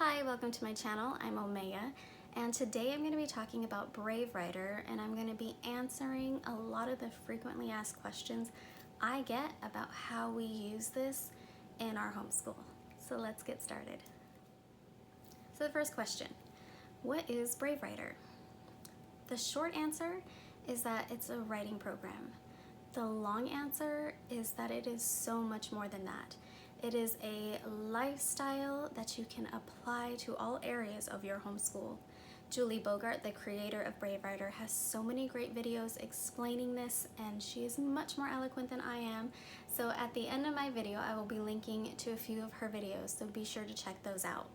Hi, welcome to my channel. I'm Omega, and today I'm going to be talking about Brave Writer, and I'm going to be answering a lot of the frequently asked questions I get about how we use this in our homeschool. So let's get started. So the first question, what is Brave Writer? The short answer is that it's a writing program. The long answer is that it is so much more than that. It is a lifestyle that you can apply to all areas of your homeschool. Julie Bogart, the creator of Brave Writer, has so many great videos explaining this, and she is much more eloquent than I am. So at the end of my video, I will be linking to a few of her videos, so be sure to check those out.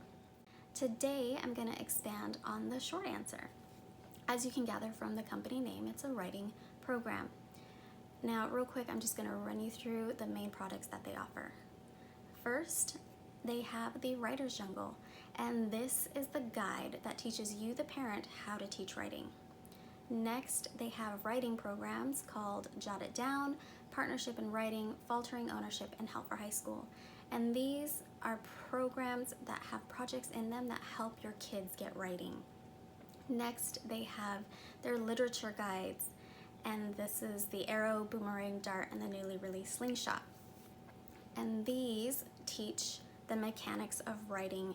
Today, I'm going to expand on the short answer. As you can gather from the company name, it's a writing program. Now, real quick, I'm just going to run you through the main products that they offer. First, they have the Writer's Jungle, and this is the guide that teaches you, the parent, how to teach writing. Next, they have writing programs called Jot It Down, Partnership in Writing, Faltering Ownership, and Help for High School. And these are programs that have projects in them that help your kids get writing. Next, they have their literature guides, and this is the Arrow, Boomerang, Dart, and the newly released Slingshot. And these teach the mechanics of writing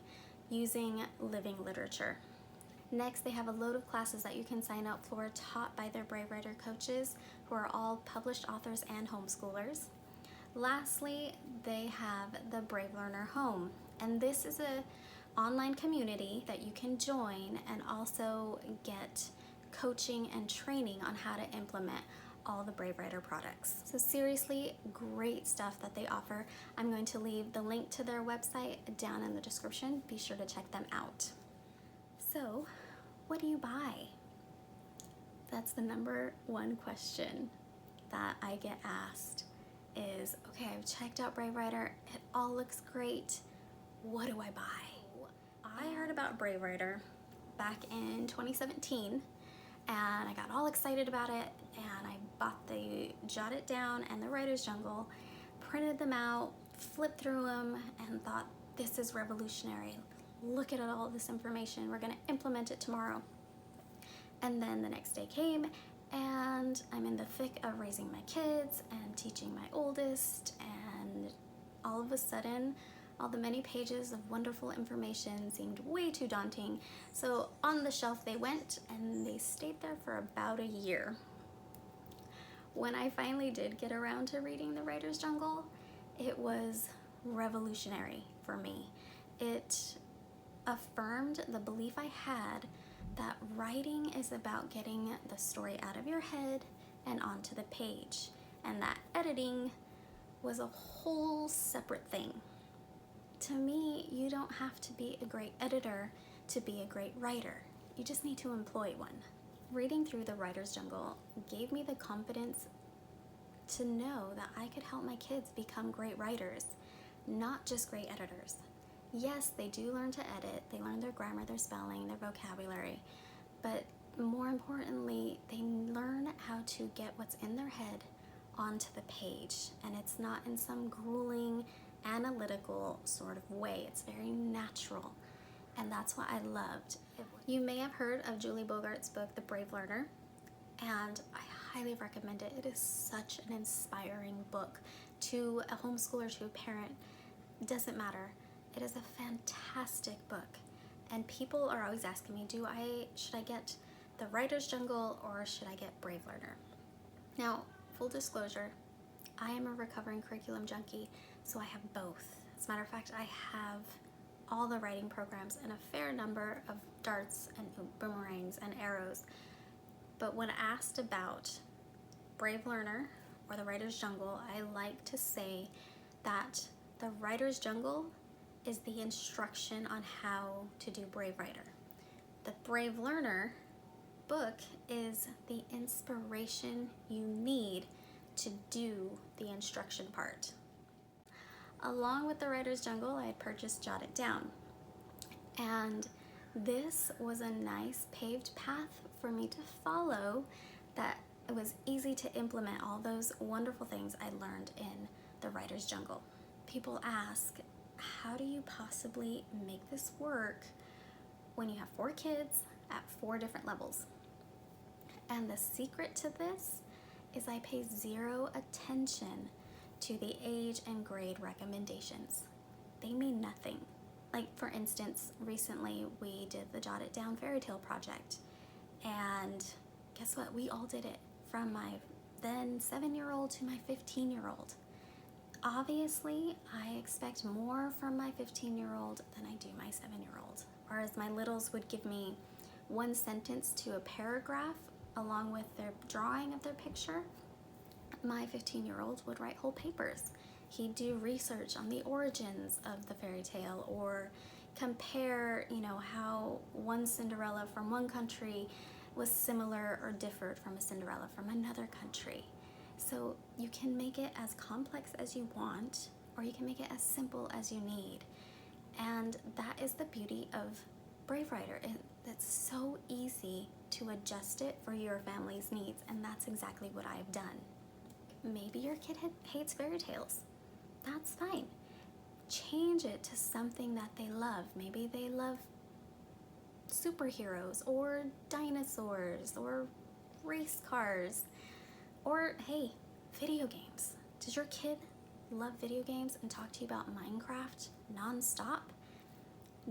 using living literature. Next, they have a load of classes that you can sign up for, taught by their Brave Writer coaches, who are all published authors and homeschoolers. Lastly, they have the Brave Learner Home, and this is an online community that you can join and also get coaching and training on how to implement all the Brave Writer products. So seriously, great stuff that they offer. I'm going to leave the link to their website down in the description. Be sure to check them out. So, what do you buy? That's the number one question that I get asked is, okay, I've checked out Brave Writer. It all looks great. What do I buy? I heard about Brave Writer back in 2017, and I got all excited about it, and I bought the Jot It Down and the Writer's Jungle, printed them out, flipped through them, and thought, this is revolutionary. Look at all this information. We're going to implement it tomorrow. And then the next day came, and I'm in the thick of raising my kids and teaching my oldest, and all of a sudden, all the many pages of wonderful information seemed way too daunting. So on the shelf they went, and they stayed there for about a year. When I finally did get around to reading the Writer's Jungle, it was revolutionary for me. It affirmed the belief I had that writing is about getting the story out of your head and onto the page, and that editing was a whole separate thing. To me, you don't have to be a great editor to be a great writer. You just need to employ one. Reading through the Writer's Jungle gave me the confidence to know that I could help my kids become great writers, not just great editors. Yes, they do learn to edit, they learn their grammar, their spelling, their vocabulary, but more importantly, they learn how to get what's in their head onto the page, and it's not in some grueling, analytical sort of way. It's very natural, and that's what I loved. You may have heard of Julie Bogart's book, The Brave Learner, and I highly recommend it. It is such an inspiring book to a homeschooler, to a parent. It doesn't matter. It is a fantastic book, and people are always asking me, should I get the Writer's Jungle or should I get Brave Learner? Now, full disclosure, I am a recovering curriculum junkie, so I have both. As a matter of fact, I have all the writing programs and a fair number of darts and boomerangs and arrows. But when asked about Brave Learner or the Writer's Jungle, I like to say that the Writer's Jungle is the instruction on how to do Brave Writer. The Brave Learner book is the inspiration you need to do the instruction part. Along with the Writer's Jungle, I had purchased Jot It Down, and this was a nice paved path for me to follow, that it was easy to implement all those wonderful things I learned in the Writer's Jungle. People ask, how do you possibly make this work when you have 4 kids at 4 different levels? And the secret to this is I pay zero attention to the age and grade recommendations. They mean nothing. Like, for instance, recently we did the Jot It Down fairy tale project, and guess what? We all did it, from my then 7-year-old to my 15-year-old. Obviously, I expect more from my 15-year-old than I do my 7-year-old. Whereas my littles would give me 1 sentence to a paragraph along with their drawing of their picture, my 15-year-old would write whole papers. He'd do research on the origins of the fairy tale, or compare, how one Cinderella from one country was similar or differed from a Cinderella from another country. So you can make it as complex as you want, or you can make it as simple as you need. And that is the beauty of Brave Writer. It's so easy to adjust it for your family's needs, and that's exactly what I've done. Maybe your kid hates fairy tales. That's fine. Change it to something that they love. Maybe they love superheroes or dinosaurs or race cars, or hey, video games. Does your kid love video games and talk to you about Minecraft nonstop?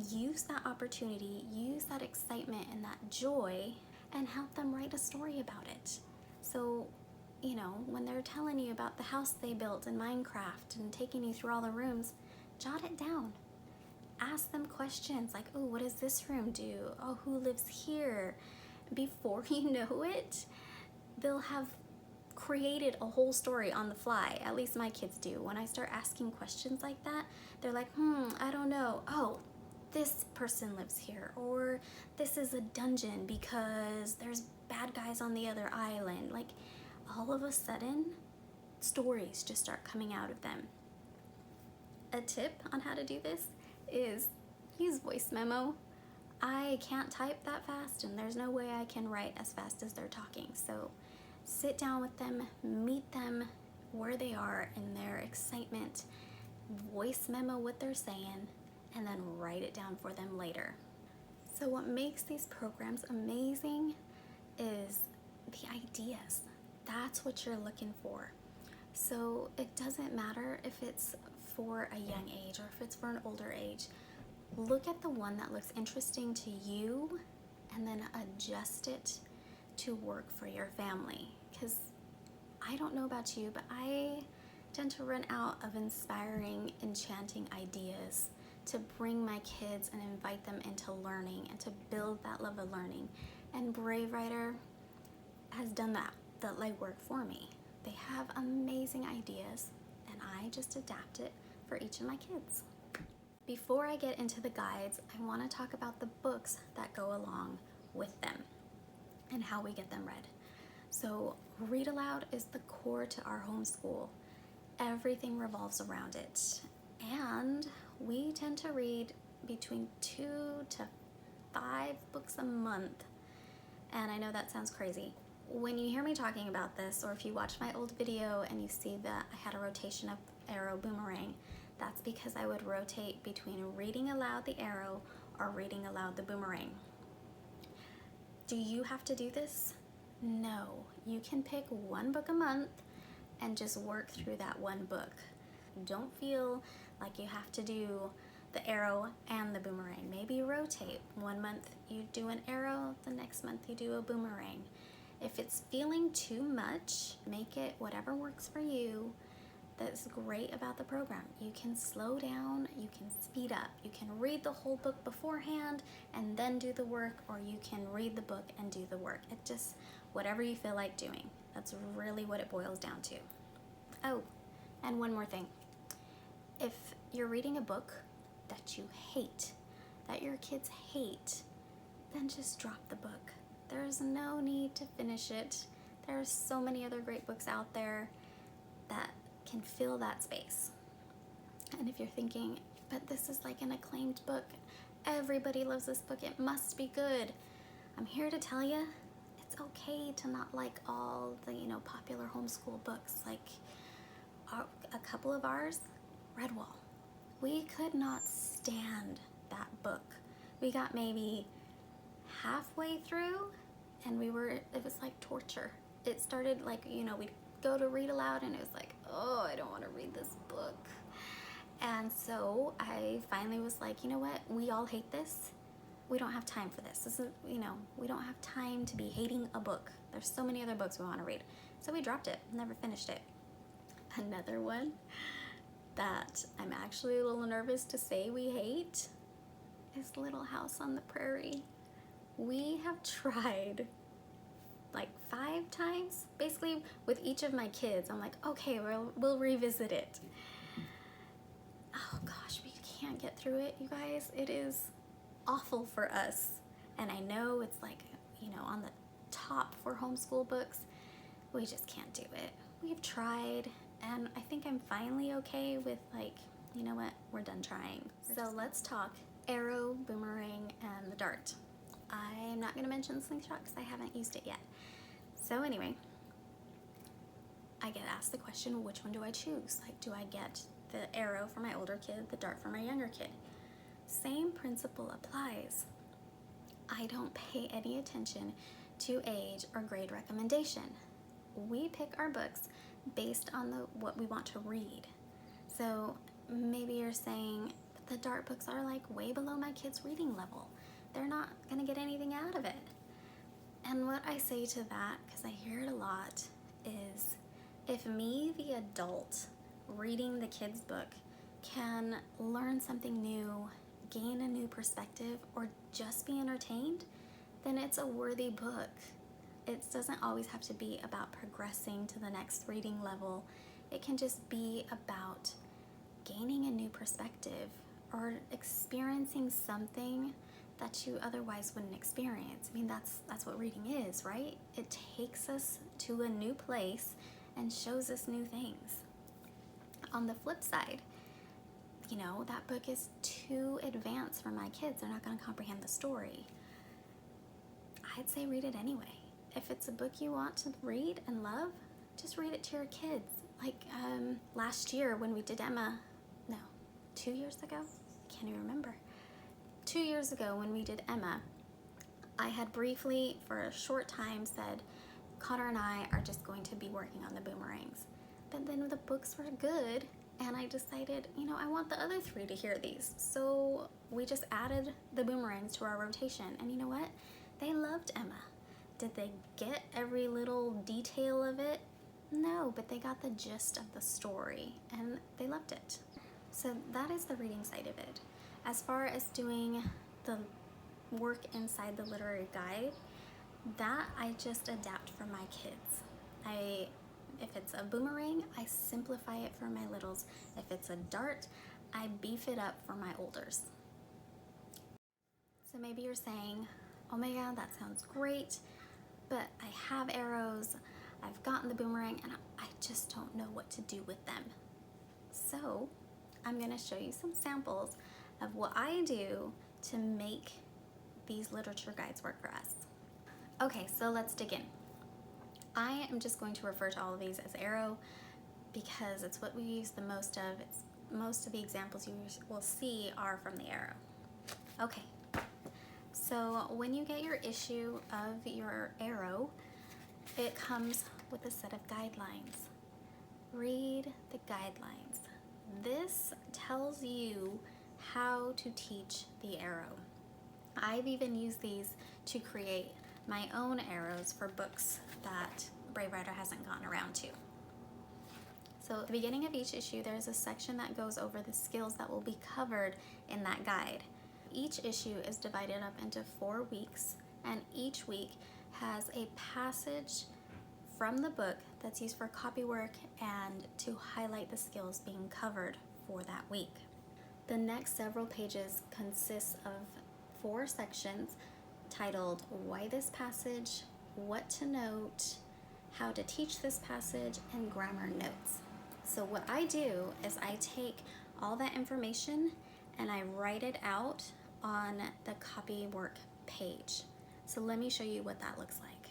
Use that opportunity, use that excitement and that joy, and help them write a story about it. So, when they're telling you about the house they built in Minecraft and taking you through all the rooms, jot it down. Ask them questions like, oh, what does this room do? Oh, who lives here? Before you know it, they'll have created a whole story on the fly. At least my kids do. When I start asking questions like that, they're like, I don't know. Oh, this person lives here, or this is a dungeon because there's bad guys on the other island. Like, all of a sudden, stories just start coming out of them. A tip on how to do this is use voice memo. I can't type that fast, and there's no way I can write as fast as they're talking. So sit down with them, meet them where they are in their excitement, voice memo what they're saying, and then write it down for them later. So what makes these programs amazing is the ideas. That's what you're looking for. So it doesn't matter if it's for a young age or if it's for an older age. Look at the one that looks interesting to you and then adjust it to work for your family. Because I don't know about you, but I tend to run out of inspiring, enchanting ideas to bring my kids and invite them into learning and to build that love of learning. And Brave Writer has done the legwork for me. They have amazing ideas, and I just adapt it for each of my kids. Before I get into the guides, I want to talk about the books that go along with them and how we get them read. So Read Aloud is the core to our homeschool. Everything revolves around it. And we tend to read between 2 to 5 books a month. And I know that sounds crazy. When you hear me talking about this, or if you watch my old video and you see that I had a rotation of Arrow Boomerang, that's because I would rotate between reading aloud the Arrow or reading aloud the Boomerang. Do you have to do this? No. You can pick 1 book a month and just work through that 1 book. Don't feel like you have to do the Arrow and the Boomerang. Maybe rotate. 1 month you do an Arrow, the next month you do a Boomerang. If it's feeling too much, make it whatever works for you. That's great about the program. You can slow down, you can speed up. You can read the whole book beforehand and then do the work, or you can read the book and do the work. It just, whatever you feel like doing. That's really what it boils down to. Oh, and one more thing. If you're reading a book that you hate, that your kids hate, then just drop the book. There's no need to finish it. There are so many other great books out there that can fill that space. And if you're thinking, but this is like an acclaimed book, everybody loves this book, it must be good. I'm here to tell you, it's okay to not like all the, popular homeschool books. Like a couple of ours, Redwall. We could not stand that book. We got maybe halfway through and it was like torture. It started like, we'd go to read aloud and it was like, oh, I don't want to read this book. And so I finally was like, you know what? We all hate this. We don't have time for this. This is, we don't have time to be hating a book. There's so many other books we want to read. So we dropped it, never finished it. Another one that I'm actually a little nervous to say we hate is Little House on the Prairie. We have tried like 5 times, basically with each of my kids. I'm like, okay, we'll revisit it. Oh gosh, we can't get through it, you guys. It is awful for us. And I know it's like, on the top for homeschool books. We just can't do it. We've tried, and I think I'm finally okay with like, you know what, we're done trying. So let's talk arrow, boomerang, and the dart. I'm not gonna mention slingshot because I haven't used it yet. So anyway, I get asked the question, which one do I choose? Like, do I get the arrow for my older kid, the dart for my younger kid? Same principle applies. I don't pay any attention to age or grade recommendation. We pick our books based on what we want to read. So maybe you're saying, but the dart books are like way below my kid's reading level. They're not gonna get anything out of it. And what I say to that, because I hear it a lot, is if me, the adult, reading the kid's book can learn something new, gain a new perspective, or just be entertained, then it's a worthy book. It doesn't always have to be about progressing to the next reading level. It can just be about gaining a new perspective or experiencing something that you otherwise wouldn't experience. I mean, that's what reading is, right? It takes us to a new place and shows us new things. On the flip side, that book is too advanced for my kids. They're not going to comprehend the story. I'd say read it anyway. If it's a book you want to read and love, just read it to your kids. Like last year when we did Emma, 2 years ago? I can't even remember. 2 years ago when we did Emma, I had briefly, for a short time, said, Connor and I are just going to be working on the boomerangs. But then the books were good, and I decided, I want the other 3 to hear these. So we just added the boomerangs to our rotation, and you know what? They loved Emma. Did they get every little detail of it? No, but they got the gist of the story, and they loved it. So that is the reading side of it. As far as doing the work inside the literary guide, that I just adapt for my kids. If it's a boomerang, I simplify it for my littles. If it's a dart, I beef it up for my olders. So maybe you're saying, oh my God, that sounds great, but I have arrows, I've gotten the boomerang, and I just don't know what to do with them. So I'm gonna show you some samples of what I do to make these literature guides work for us. Okay, so let's dig in. I am just going to refer to all of these as arrow because it's what we use the most of. Most of the examples you will see are from the arrow. Okay, so when you get your issue of your arrow, it comes with a set of guidelines. Read the guidelines. This tells you how to teach the arrow. I've even used these to create my own arrows for books that Brave Writer hasn't gotten around to. So at the beginning of each issue, there's a section that goes over the skills that will be covered in that guide. Each issue is divided up into 4 weeks, and each week has a passage from the book that's used for copywork and to highlight the skills being covered for that week. The next several pages consist of 4 sections titled Why This Passage, What to Note, How to Teach This Passage, and Grammar Notes. So what I do is I take all that information and I write it out on the Copywork page. So let me show you what that looks like.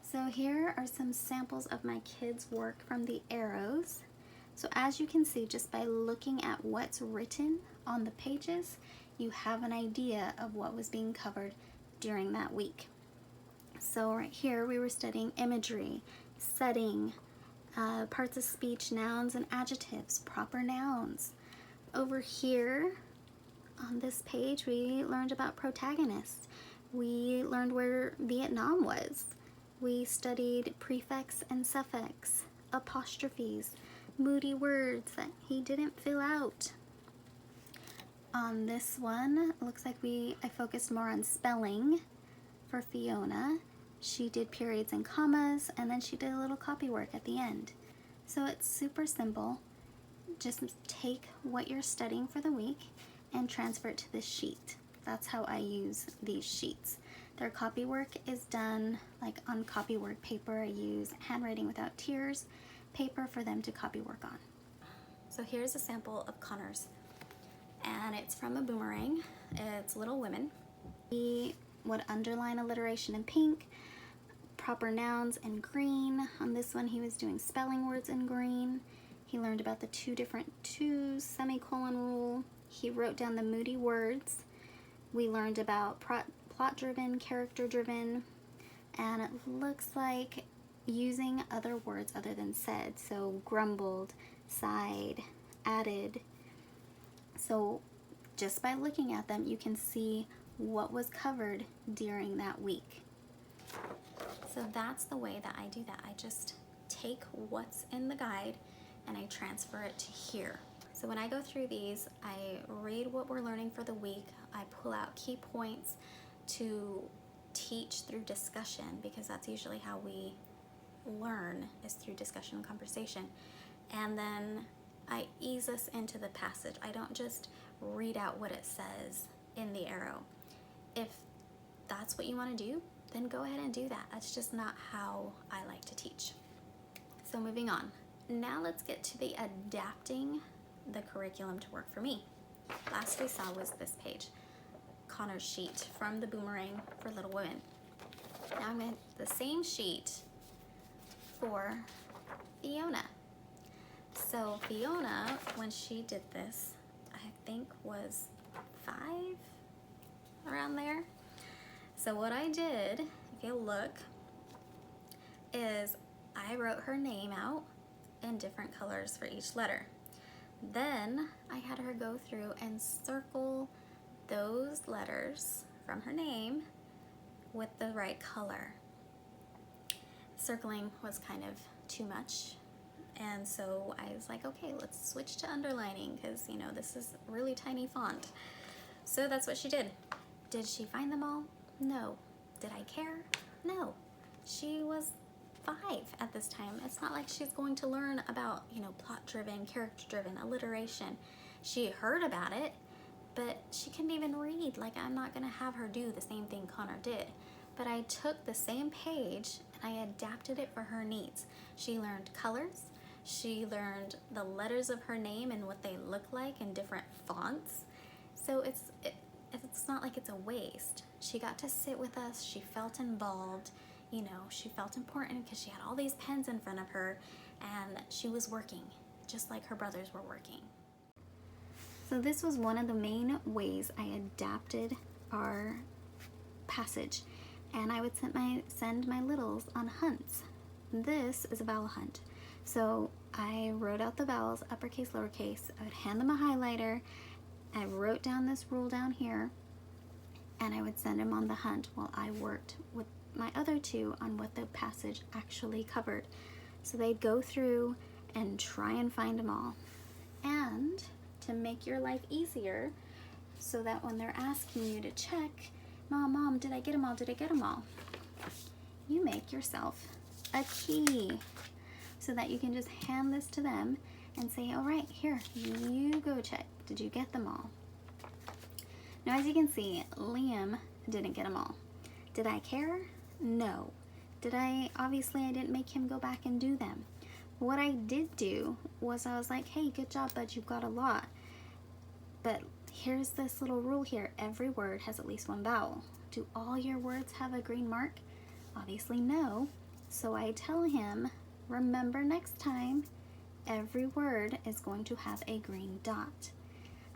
So here are some samples of my kids' work from the arrows. So as you can see, just by looking at what's written on the pages, you have an idea of what was being covered during that week. So right here we were studying imagery, setting, parts of speech, nouns and adjectives, proper nouns. Over here on this page we learned about protagonists. We learned where Vietnam was. We studied prefix and suffix, apostrophes, moody words that he didn't fill out. On this one, it looks like I focused more on spelling for Fiona. She did periods and commas, and then she did a little copywork at the end. So it's super simple. Just take what you're studying for the week and transfer it to this sheet. That's how I use these sheets. Their copywork is done like on Copywork paper. I use Handwriting Without Tears paper for them to copywork on. So here's a sample of Connor's, and it's from a Boomerang. It's Little Women. He would underline alliteration in pink, proper nouns in green. On this one he was doing spelling words in green. He learned about the two semicolon rule. He wrote down the moody words. We learned about plot-driven, character-driven, and it looks like using other words other than said. So grumbled, sighed, added. So just by looking at them, you can see what was covered during that week. So that's the way that I do that. I just take what's in the guide and I transfer it to here. So when I go through these, I read what we're learning for the week. I pull out key points to teach through discussion, because that's usually how we learn, is through discussion and conversation. And then I ease us into the passage. I don't just read out what it says in the arrow. If that's what you want to do, then go ahead and do that. That's just not how I like to teach. So moving on. Now let's get to the adapting the curriculum to work for me. Last we saw was this page, Connor's sheet from the Boomerang for Little Women. Now I'm in the same sheet for Fiona. So Fiona, when she did this, I think was 5, around there. So what I did, if you look, is I wrote her name out in different colors for each letter. Then I had her go through and circle those letters from her name with the right color. Circling was kind of too much, and so I was like, okay, let's switch to underlining, because you know this is really tiny font. So that's what she did. Did she find them all? No. Did I care? No. She was 5 at this time. It's not like she's going to learn about, you know, plot-driven, character-driven, alliteration. She heard about it, but she couldn't even read. Like, I'm not gonna have her do the same thing Connor did. But I took the same page and I adapted it for her needs. She learned colors. She learned the letters of her name and what they look like in different fonts. So it's not like it's a waste. She got to sit with us. She felt involved. You know, she felt important because she had all these pens in front of her and she was working just like her brothers were working. So this was one of the main ways I adapted our passage, and I would send my littles on hunts. This is a vowel hunt. So I wrote out the vowels, uppercase, lowercase. I would hand them a highlighter. I wrote down this rule down here, and I would send them on the hunt while I worked with my other 2 on what the passage actually covered. So they'd go through and try and find them all. And to make your life easier, so that when they're asking you to check, Mom, did I get them all? Did I get them all? You make yourself a key so that you can just hand this to them and say, all right, here, you go check. Did you get them all? Now, as you can see, Liam didn't get them all. Did I care? No. Obviously I didn't make him go back and do them. What I did do was I was like, hey, good job, bud, you've got a lot. But here's this little rule here. Every word has at least 1 vowel. Do all your words have a green mark? Obviously no. So I tell him, remember next time, every word is going to have a green dot.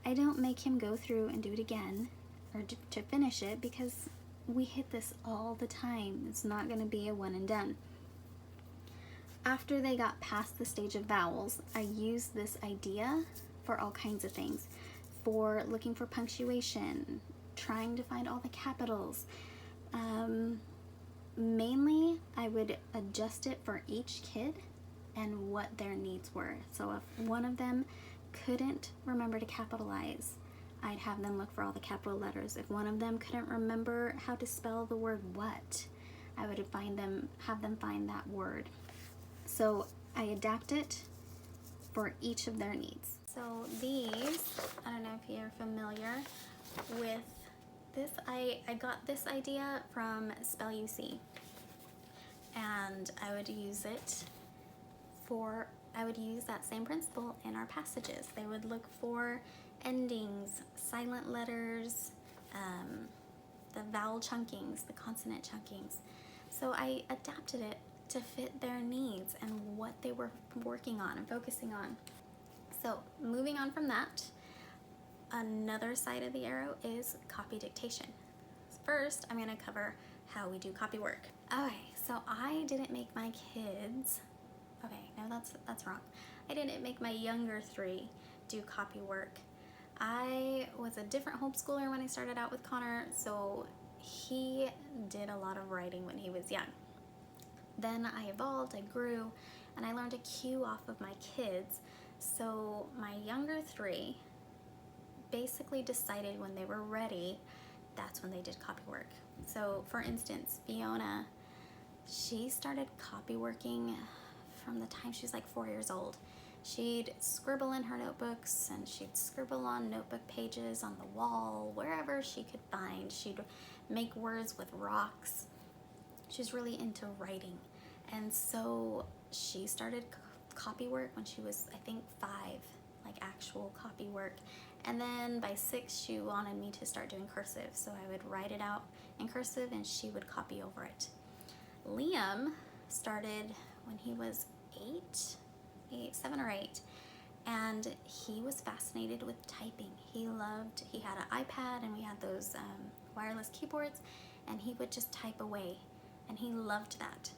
I don't make him go through and do it again or to finish it, because we hit this all the time. It's not going to be a one and done. After they got past the stage of vowels, I used this idea for all kinds of things. For looking for punctuation, trying to find all the capitals. Mainly, I would adjust it for each kid and what their needs were. So if one of them couldn't remember to capitalize, I'd have them look for all the capital letters. If one of them couldn't remember how to spell the word what, I would have them find that word. So I adapt it for each of their needs. So these, I don't know if you're familiar with this. I got this idea from Spell UC, and I would use that same principle in our passages. They would look for endings, silent letters, the vowel chunkings, the consonant chunkings. So I adapted it to fit their needs and what they were working on and focusing on. So moving on from that, another side of the arrow is copy dictation. First, I'm going to cover how we do copy work. Okay, so I didn't make my kids, okay, no, that's wrong. I didn't make my younger 3 do copy work. I was a different homeschooler when I started out with Connor, so he did a lot of writing when he was young. Then I evolved, I grew, and I learned to cue off of my kids. So my younger 3 basically decided when they were ready, that's when they did copy work. So for instance, Fiona, she started copy working from the time she was like 4 years old. She'd scribble in her notebooks, and she'd scribble on notebook pages on the wall, wherever she could find. She'd make words with rocks. She's really into writing. And so she started copy work when she was, I think, 5, like actual copy work. And then by 6, she wanted me to start doing cursive. So I would write it out in cursive and she would copy over it. Liam started when he was 7 or 8. And he was fascinated with typing. He had an iPad, and we had those wireless keyboards, and he would just type away. And he loved that.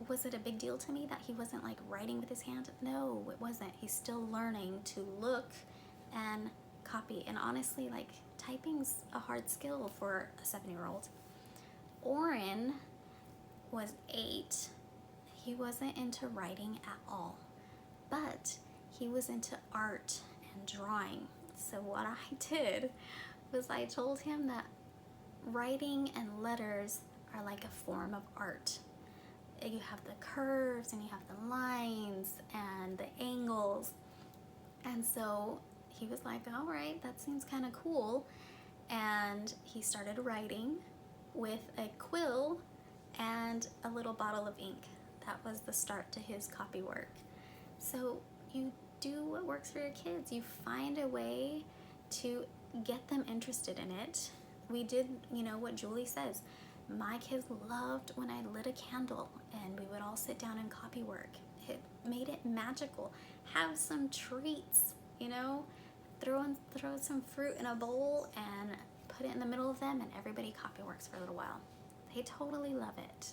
Was it a big deal to me that he wasn't like writing with his hand? No, it wasn't. He's still learning to look and copy. And honestly, like, typing's a hard skill for a 7-year-old. Oren was 8. He wasn't into writing at all, but he was into art and drawing. So what I did was I told him that writing and letters are like a form of art. You have the curves and you have the lines and the angles. And so he was like, all right, that seems kind of cool. And he started writing with a quill and a little bottle of ink. That was the start to his copy work. So you do what works for your kids. You find a way to get them interested in it. We did, what Julie says. My kids loved when I lit a candle and we would all sit down and copy work. It made it magical. Have some treats, throw some fruit in a bowl and put it in the middle of them, and everybody copy works for a little while. They totally love it.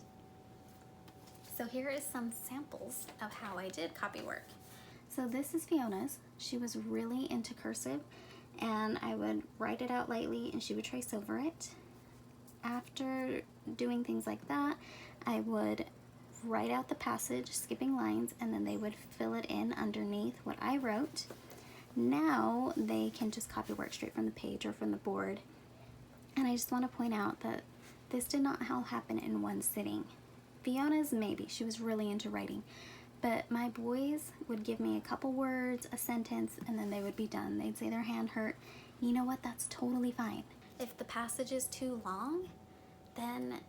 So here is some samples of how I did copy work. So this is Fiona's. She was really into cursive, and I would write it out lightly and she would trace over it. After doing things like that, I would write out the passage, skipping lines, and then they would fill it in underneath what I wrote. Now they can just copy work straight from the page or from the board. And I just want to point out that this did not all happen in one sitting. Fiona's, maybe, she was really into writing. But my boys would give me a couple words, a sentence, and then they would be done. They'd say their hand hurt. You know what? That's totally fine. If the passage is too long, then,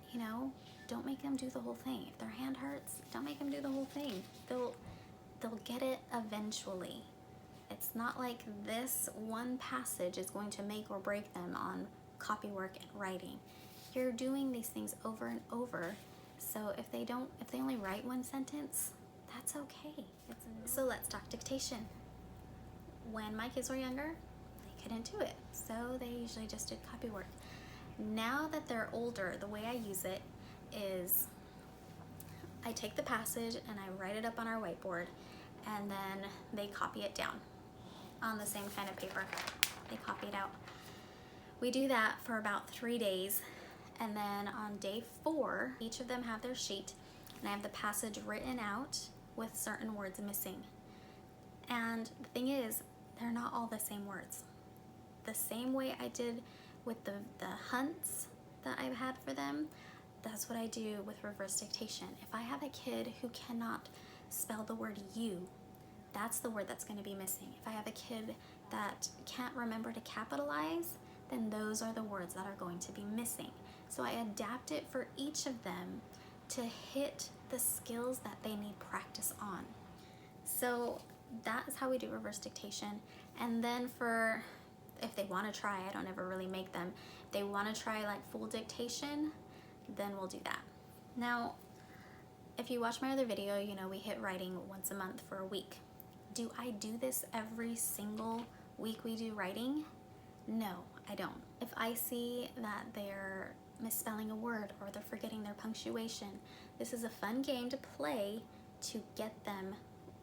don't make them do the whole thing. If their hand hurts, don't make them do the whole thing. They'll get it eventually. It's not like this one passage is going to make or break them on copy work and writing. You're doing these things over and over. So if they only write one sentence, that's okay. So let's talk dictation. When my kids were younger, they couldn't do it, so they usually just did copywork. Now that they're older, the way I use it is I take the passage and I write it up on our whiteboard, and then they copy it down on the same kind of paper. They copy it out. We do that for about 3 days, and then on day 4, each of them have their sheet, and I have the passage written out with certain words missing. And the thing is, they're not all the same words. The same way I did with the hunts that I've had for them, that's what I do with reverse dictation. If I have a kid who cannot spell the word you, that's the word that's going to be missing. If I have a kid that can't remember to capitalize, then those are the words that are going to be missing. So I adapt it for each of them to hit the skills that they need practice on. So that is how we do reverse dictation. And then for, if they want to try, I don't ever really make them, if they want to try like full dictation, then we'll do that. Now, if you watch my other video, you know we hit writing once a month for a week. Do I do this every single week we do writing? No, I don't. If I see that they're misspelling a word or they're forgetting their punctuation, this is a fun game to play to get them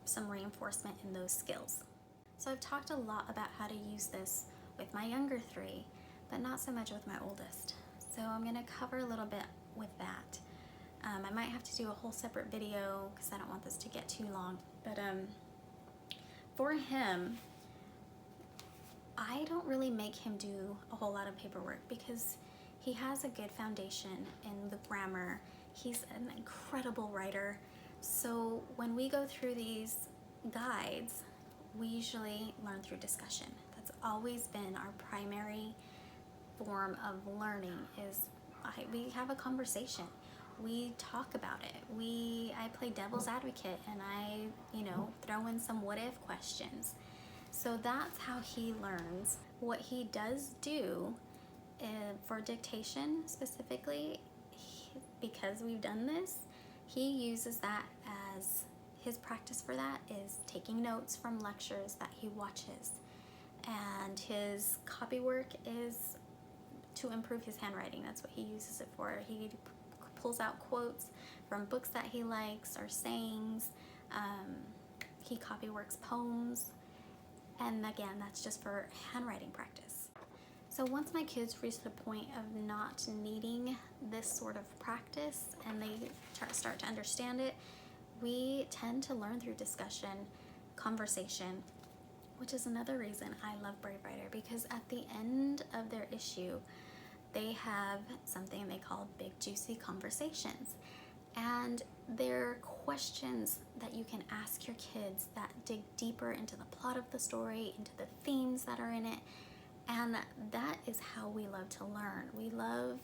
some reinforcement in those skills. So I've talked a lot about how to use this with my younger 3, but not so much with my oldest. So I'm gonna cover a little bit with that. I might have to do a whole separate video because I don't want this to get too long. But for him, I don't really make him do a whole lot of paperwork because he has a good foundation in the grammar. He's an incredible writer. So when we go through these guides, we usually learn through discussion. That's always been our primary form of learning is we have a conversation. We talk about it. I play devil's advocate and I, throw in some what if questions. So that's how he learns. What he does do for dictation specifically, because we've done this, he uses that as his practice for that is taking notes from lectures that he watches. And his copywork is to improve his handwriting. That's what he uses it for. He pulls out quotes from books that he likes or sayings. He copyworks poems. And again, that's just for handwriting practice. So once my kids reach the point of not needing this sort of practice and they start to understand it, we tend to learn through discussion, conversation, which is another reason I love Brave Writer, because at the end of their issue, they have something they call Big Juicy Conversations. And they're questions that you can ask your kids that dig deeper into the plot of the story, into the themes that are in it. And that is how we love to learn. We love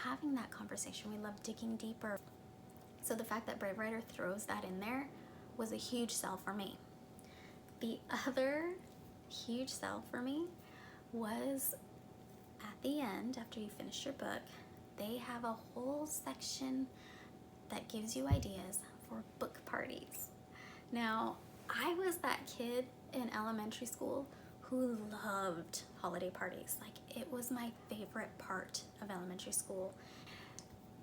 having that conversation. We love digging deeper. So the fact that Brave Writer throws that in there was a huge sell for me. The other huge sell for me was at the end, after you finish your book, they have a whole section that gives you ideas for book parties. Now, I was that kid in elementary school who loved holiday parties. Like, it was my favorite part of elementary school.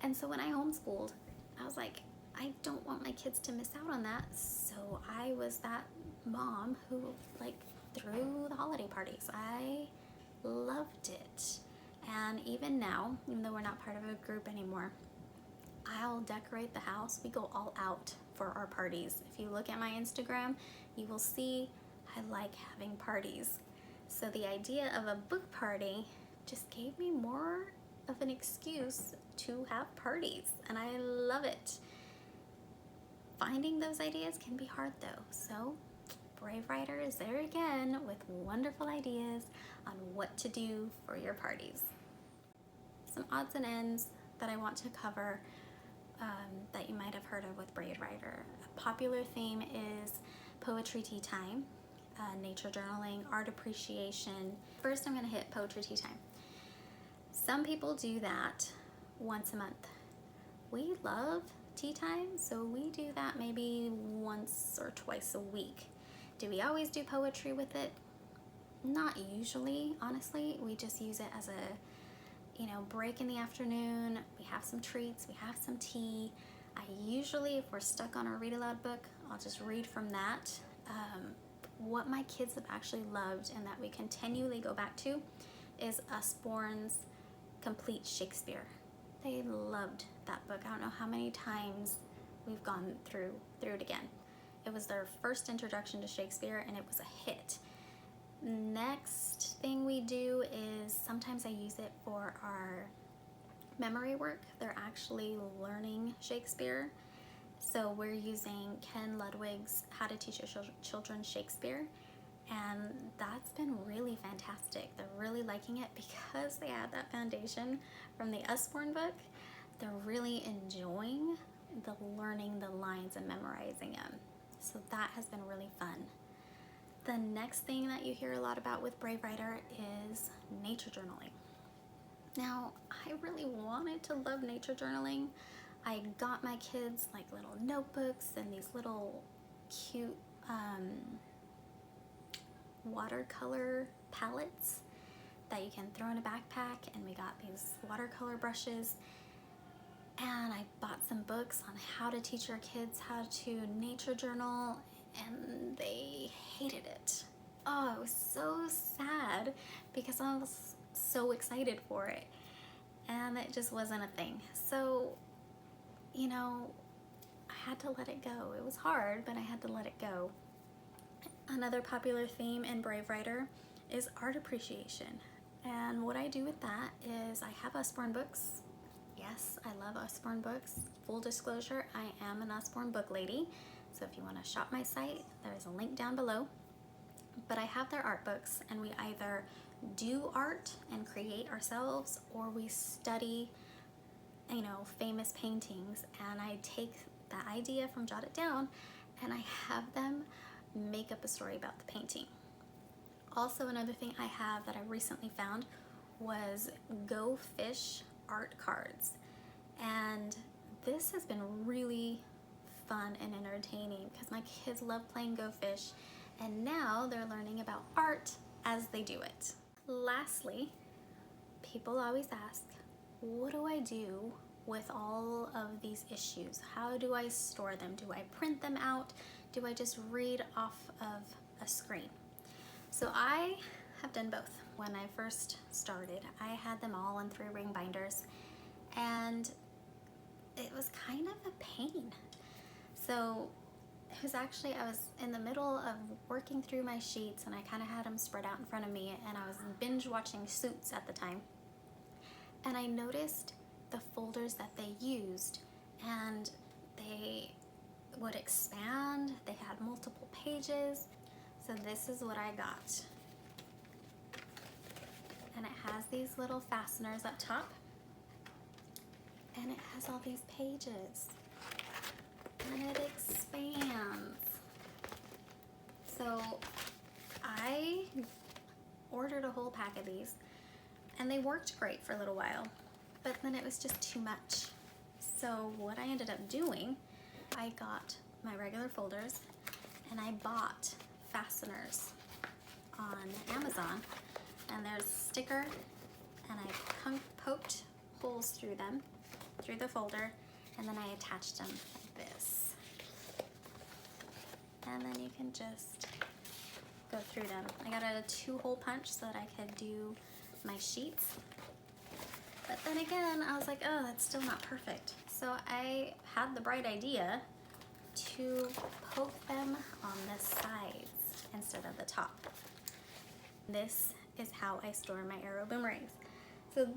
And so when I homeschooled, I was like, I don't want my kids to miss out on that. So I was that mom who threw the holiday parties. I loved it. And even now, even though we're not part of a group anymore, I'll decorate the house. We go all out for our parties. If you look at my Instagram, you will see I like having parties. So the idea of a book party just gave me more of an excuse to have parties, and I love it. Finding those ideas can be hard though, so Brave Writer is there again with wonderful ideas on what to do for your parties. Some odds and ends that I want to cover that you might have heard of with Brave Writer. A popular theme is poetry tea time, nature journaling, art appreciation. First, I'm going to hit poetry tea time. Some people do that once a month. We love tea time, so we do that maybe once or twice a week. Do we always do poetry with it? Not usually, honestly. We just use it as a, break in the afternoon. We have some treats, we have some tea. I usually, if we're stuck on a read aloud book, I'll just read from that. What my kids have actually loved and that we continually go back to is Usborne's Complete Shakespeare. They loved that book. I don't know how many times we've gone through it again. It was their first introduction to Shakespeare and it was a hit. Next thing we do is sometimes I use it for our memory work. They're actually learning Shakespeare. So we're using Ken Ludwig's How to Teach Your Children Shakespeare, and that's been really fantastic. They're really liking it because they have that foundation from the Usborne book. They're really enjoying the learning the lines and memorizing them. So that has been really fun. The next thing that you hear a lot about with Brave Writer is nature journaling. Now, I really wanted to love nature journaling. I got my kids like little notebooks and these little cute watercolor palettes that you can throw in a backpack, and we got these watercolor brushes, and I bought some books on how to teach your kids how to nature journal, and they hated it. Oh, it was so sad because I was so excited for it, and it just wasn't a thing. So, I had to let it go. It was hard, but I had to let it go. Another popular theme in Brave Writer is art appreciation. And what I do with that is I have Usborne Books. Yes, I love Usborne Books. Full disclosure, I am an Usborne book lady. So if you want to shop my site, there's a link down below. But I have their art books, and we either do art and create ourselves, or we study famous paintings, and I take that idea from Jot It Down and I have them make up a story about the painting. Also, another thing I have that I recently found was Go Fish art cards, and this has been really fun and entertaining because my kids love playing Go Fish, and now they're learning about art as they do it. Lastly, people always ask, what do I do with all of these issues? How do I store them? Do I print them out? Do I just read off of a screen? So I have done both. When I first started, I had them all in 3-ring binders, and it was kind of a pain. So it was actually, I was in the middle of working through my sheets, and I kind of had them spread out in front of me, and I was binge watching Suits at the time. And I noticed the folders that they used, and they would expand. They had multiple pages. So this is what I got. And it has these little fasteners up top, and it has all these pages, and it expands. So I ordered a whole pack of these, and they worked great for a little while, but then it was just too much. So what I ended up doing, I got my regular folders, and I bought fasteners on Amazon, and there's a sticker, and I poked holes through them, through the folder, and then I attached them like this. And then you can just go through them. I got a 2-hole punch so that I could do my sheets. But then again, I was like, oh, that's still not perfect. So I had the bright idea to poke them on the sides instead of the top. This is how I store my arrow boomerangs. So,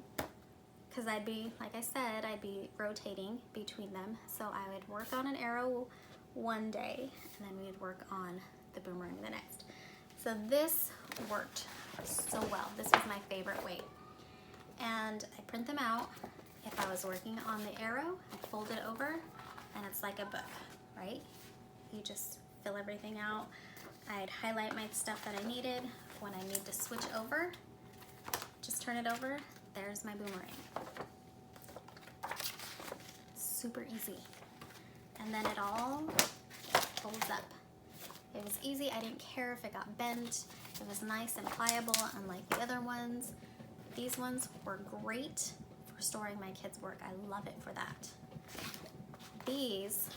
because I'd be, like I said, I'd be rotating between them. So I would work on an arrow one day, and then we'd work on the boomerang the next. So this worked so well. This was my favorite way. And I print them out. If I was working on the arrow, I fold it over, and it's like a book, right? You just fill everything out. I'd highlight my stuff that I needed. When I need to switch over, just turn it over. There's my boomerang. Super easy. and then it all folds up. It was easy. I didn't care if it got bent. It was nice and pliable, unlike the other ones. These ones were great for storing my kids' work. I love it for that. These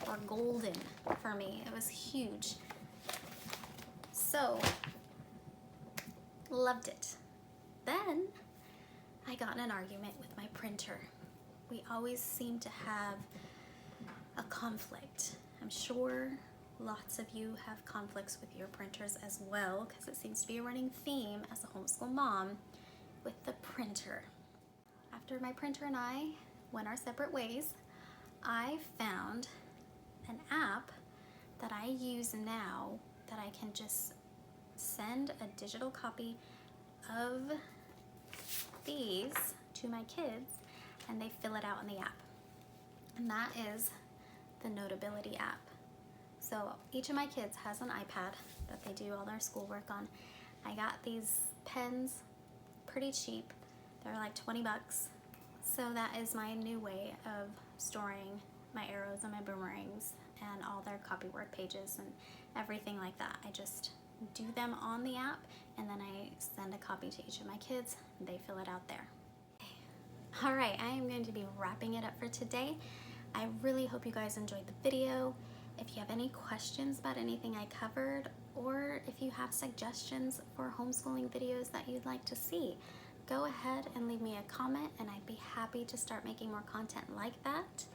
were golden for me. It was huge. So, loved it. Then, I got in an argument with my printer. We always seem to have a conflict. I'm sure lots of you have conflicts with your printers as well, because it seems to be a running theme as a homeschool mom with the printer. After my printer and I went our separate ways, I found an app that I use now that I can just send a digital copy of these to my kids and they fill it out in the app. And that is the Notability app. So each of my kids has an iPad that they do all their schoolwork on. I got these pens pretty cheap. They're like 20 bucks. So that is my new way of storing my arrows and my boomerangs and all their copywork pages and everything like that. I just do them on the app and then I send a copy to each of my kids and they fill it out there. All right, I am going to be wrapping it up for today. I really hope you guys enjoyed the video. If you have any questions about anything I covered, or if you have suggestions for homeschooling videos that you'd like to see, go ahead and leave me a comment and I'd be happy to start making more content like that.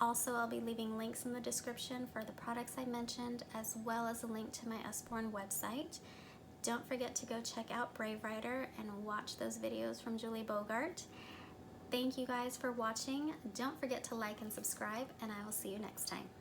Also, I'll be leaving links in the description for the products I mentioned, as well as a link to my Usborne website. Don't forget to go check out Brave Writer and watch those videos from Julie Bogart. Thank you guys for watching. Don't forget to like and subscribe, and I will see you next time.